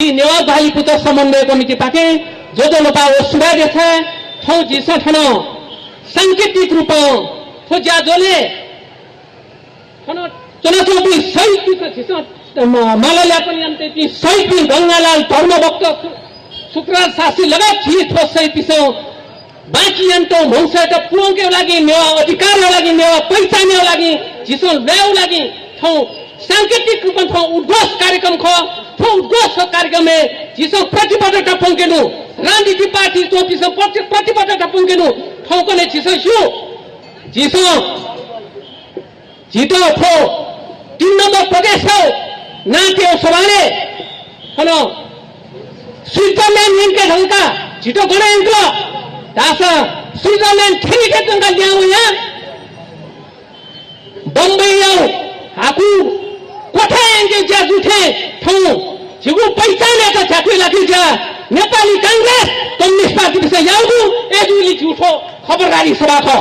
नेवा भाली पुत्र समन्वय कमिटी पाके जो लोपा वो सुबह देखे थो जिसो थनो सांकेतिक रूप थो जाजोले थनो चलो भी सही की जिसो मालाल्या पनि अन्ते की सही भी गंगालाल धर्मभक्त शुक्राचार्य शास्त्री लगा थी थो सही पिसो बाकी अंतो मंसा त पुरों के लागि नेवा अधिकार लागि नेवा पहिचान लागि जिसो लेउ लागि थो सांकेतिक रूप में उद्घोष कार्यक्रम खो थो उद्घोष कार्यक्रम में जिसो प्रतिबद्धता पंकेनु राजनीति पार्टी तो पिसो प्रतिबद्धता पंकेनु थो कोने जिसो शु जिसो जितो थो 3 नंबर प्रदेश हो नाट्य सवाले हलो स्विट्जरलैंड इनके ढंका जितो गणे इनको दासा स्विट्जरलैंड खेली के तंगा ल्याउ यहाँ बम्बई आओ हाकू कोठा एंगे जा जुठे थो जिगु पहिचाने का चाकरी लगी जा नेपाली कांग्रेस कम्युनिस्ट पार्टी से याउदु एजुली झूठो खबरदारी सभा को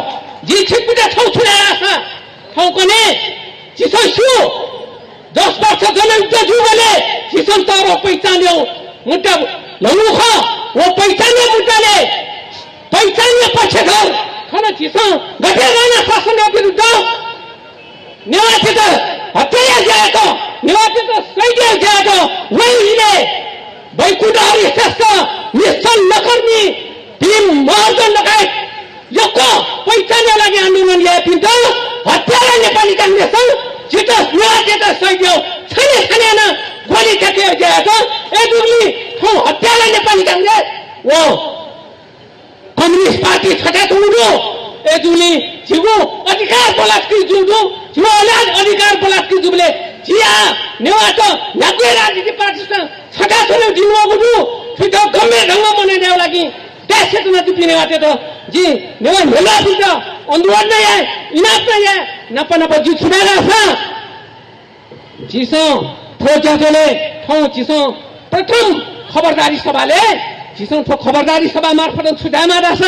जी छिपिटा थौ छुडारा छ थौ कोने जिसो सु 10 वर्ष जनयुद्ध जुगले जिसो तारो पहिचान्यो मुद्दा लनु ख वो पहिचान्यो मुद्दाले पहिचान्यो पछि घर खन जिसो गठेराना शासनको विरुद्ध निवासित हत्या जाएको निवासित सैद्य जाएको वहीले वैकुण्ठहरि श्रेष्ठ निश्चल नकर्मी भीम महर्जन लगायत यको पहिचान लागि आन्दोलन ल्याए हत्यालाई नेपाली कांग्रेस जित निवासित सैद्य छैन गोली ठेके जाएको एजुली ठो हत्यालाई नेपाली कांग्रेस वो कम्युनिस्ट पार्टी छटा तुडो एजुली जिगु अधिकार बलात्कार जुडु जिगु अधिकार बलात्कार जुबले जिया नेवा तो नब्बे राजनीति पार्टी छटा छले दिनु गुडु छिटो गम्भीर ढंग मने देउ लागि देश चेतना दिपिने वाटे तो जी नेवा नेला बिच अनुरोध नै है इनाफ नै है नपनप जु छुडारा छ जिसो थोजाजले थौ जिसो प्रथम खबरदारी सभाले जिसो थो खबरदारी सभा मार्फत छुडामा राछ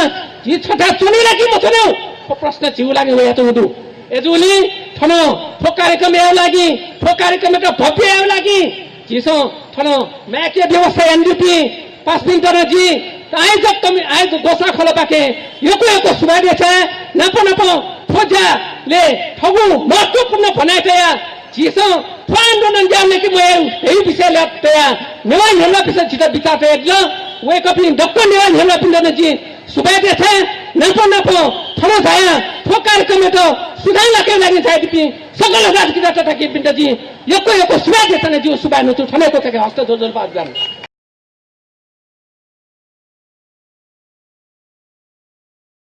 जी छटा चुनिला कि मछनो प्रश्न जिउ लागि हो यातो हुदु एजुली थनो थो कार्यक्रम एउ लागि थो कार्यक्रम त भव्य एउ लागि जिसो थनो मैके व्यवस्था एनडीपी 5 दिन तर जी आइ जब तुम आइ दोसा खोला पाके योको सुबादे छ नपनप खोजा ले थगु महत्वपूर्ण बनाइतया जिसो आन्दोलन जाने कि म यही विषय लतया नेवा नेला विषय जिता बिताते एकला वे कपि डक्टर नेवा नेला पिन्दन जी सुबादे छ नपनप थरो जाया थो कार्यक्रम त सुधार लगे लागि चाहिँ दिपि सकल राजनीति तथा के पिन्द जी योको सुबादे छ न जी सुबानु त थनेको तके हस्त जोजल पास गर्न